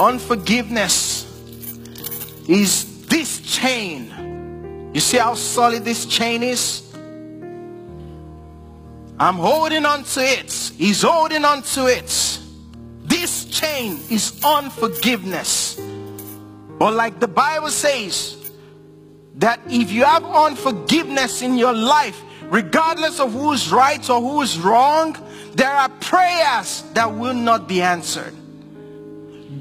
Unforgiveness is this chain. You see how solid this chain is? I'm holding on to it. He's holding on to it. This chain is unforgiveness. But like the Bible says, that if you have unforgiveness in your life, regardless of who's right or who's wrong, there are prayers that will not be answered.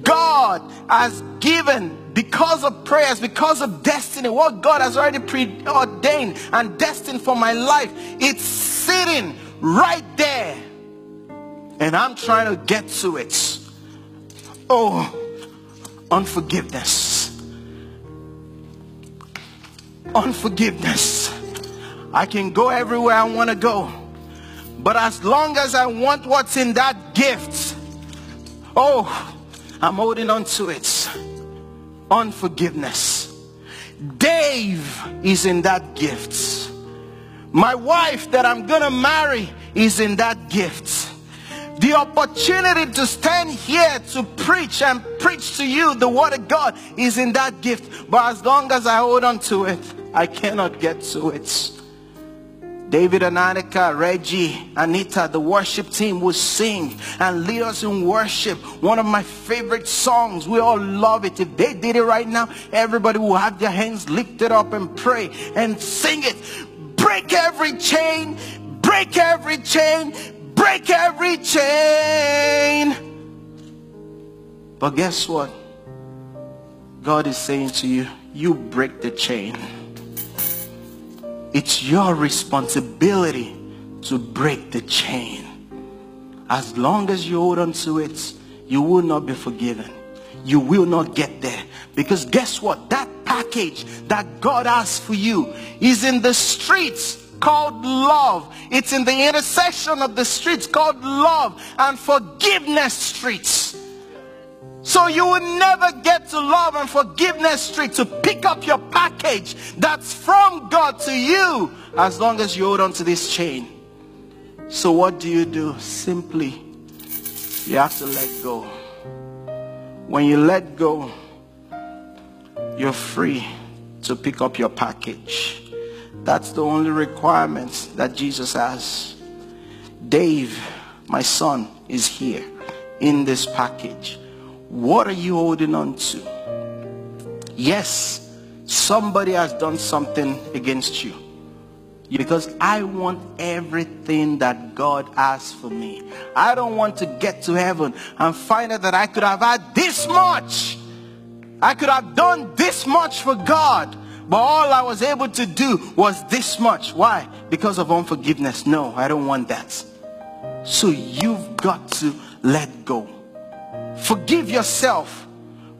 God has given, because of prayers, because of destiny, what God has already preordained and destined for my life, it's sitting right there. And I'm trying to get to it. Oh, unforgiveness. Unforgiveness. I can go everywhere I want to go, but as long as I want what's in that gift, oh, I'm holding on to it. Unforgiveness. Dave is in that gift. My wife that I'm gonna marry is in that gift. The opportunity to stand here to preach and preach to you the word of God is in that gift. But as long as I hold on to it, I cannot get to it. David and Annika, Reggie, Anita, the worship team will sing and lead us in worship. One of my favorite songs. We all love it. If they did it right now, everybody will have their hands lifted up and pray and sing it. Break every chain, break every chain, break every chain. But guess what? God is saying to you, you break the chain. It's your responsibility to break the chain. As long as you hold on to it, you will not be forgiven. You will not get there. Because guess what? That package that God has for you is in the streets called love. It's in the intersection of the streets called love and forgiveness streets. So you will never get to love and forgiveness street to pick up your package that's from God to you, as long as you hold on to this chain. So what do? Simply, you have to let go. When you let go, you're free to pick up your package. That's the only requirement that Jesus has. Dave, my son, is here in this package. What are you holding on to? Yes, somebody has done something against you. Because I want everything that God has for me. I don't want to get to heaven and find out that I could have had this much. I could have done this much for God. But all I was able to do was this much. Why? Because of unforgiveness. No, I don't want that. So you've got to let go. Forgive yourself.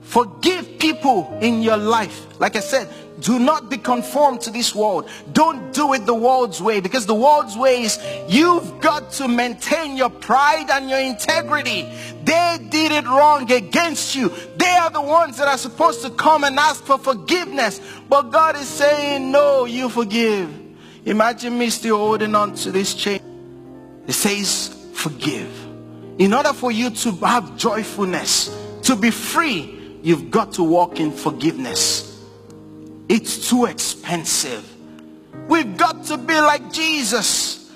Forgive people in your life. Like I said, do not be conformed to this world. Don't do it the world's way, because the world's way is you've got to maintain your pride and your integrity. They did it wrong against you. They are the ones that are supposed to come and ask for forgiveness. But God is saying, no, you forgive. Imagine me still holding on to this chain. It says, forgive. In order for you to have joyfulness, to be free, you've got to walk in forgiveness. It's too expensive. We've got to be like Jesus,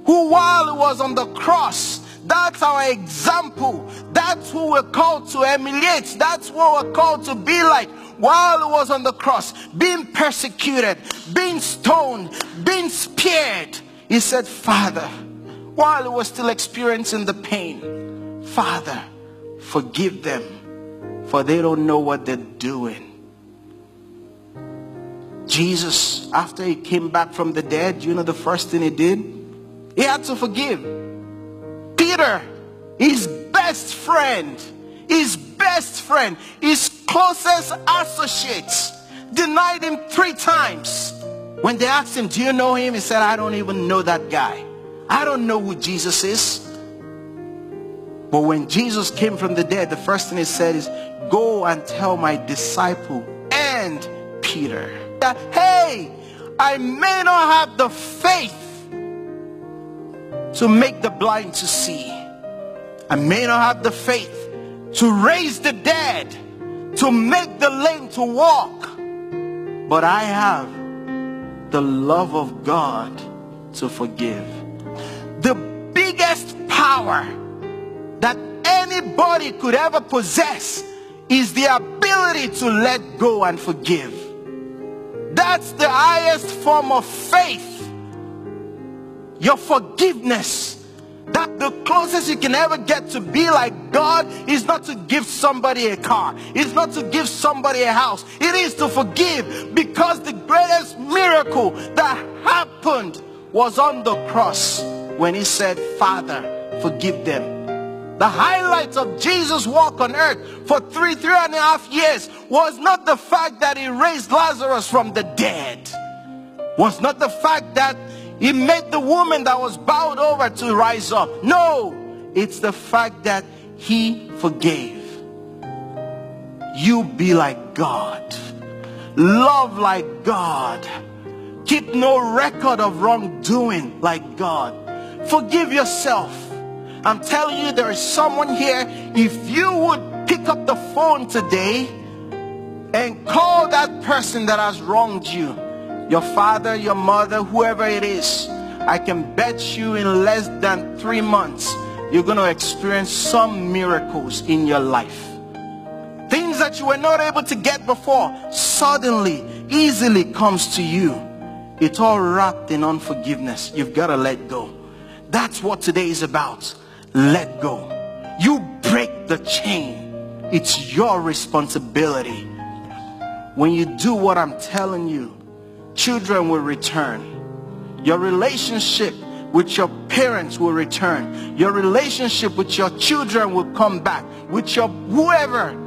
who while he was on the cross, that's our example. That's who we're called to emulate. That's what we're called to be like. While he was on the cross, being persecuted, being stoned, being speared, he said, Father, while he was still experiencing the pain, Father, forgive them, for they don't know what they're doing. Jesus, after he came back from the dead, you know the first thing he did? He had to forgive. Peter, his best friend, his closest associates, denied him 3 times. When they asked him, do you know him? He said, I don't even know that guy. I don't know who Jesus is. But when Jesus came from the dead, the first thing he said is, go and tell my disciple and Peter that, hey, I may not have the faith to make the blind to see. I may not have the faith to raise the dead, to make the lame to walk. But I have the love of God to forgive. The biggest power that anybody could ever possess is the ability to let go and forgive. That's the highest form of faith. Your forgiveness. That the closest you can ever get to be like God is not to give somebody a car. It's not to give somebody a house. It is to forgive, because the greatest miracle that happened was on the cross when he said, Father, forgive them. The highlight of Jesus' walk on earth for three and a half years was not the fact that he raised Lazarus from the dead. Was not the fact that he made the woman that was bowed over to rise up. No, it's the fact that he forgave. You be like God. Love like God. Keep no record of wrongdoing like God. Forgive yourself. I'm telling you, there is someone here, if you would pick up the phone today and call that person that has wronged you, your father, your mother, whoever it is, I can bet you in less than 3 months, you're going to experience some miracles in your life. Things that you were not able to get before, suddenly, easily comes to you. It's all wrapped in unforgiveness. You've got to let go. That's what today is about. Let go. You break the chain. It's your responsibility. When you do what I'm telling you, children will return. Your relationship with your parents will return. Your relationship with your children will come back. With your whoever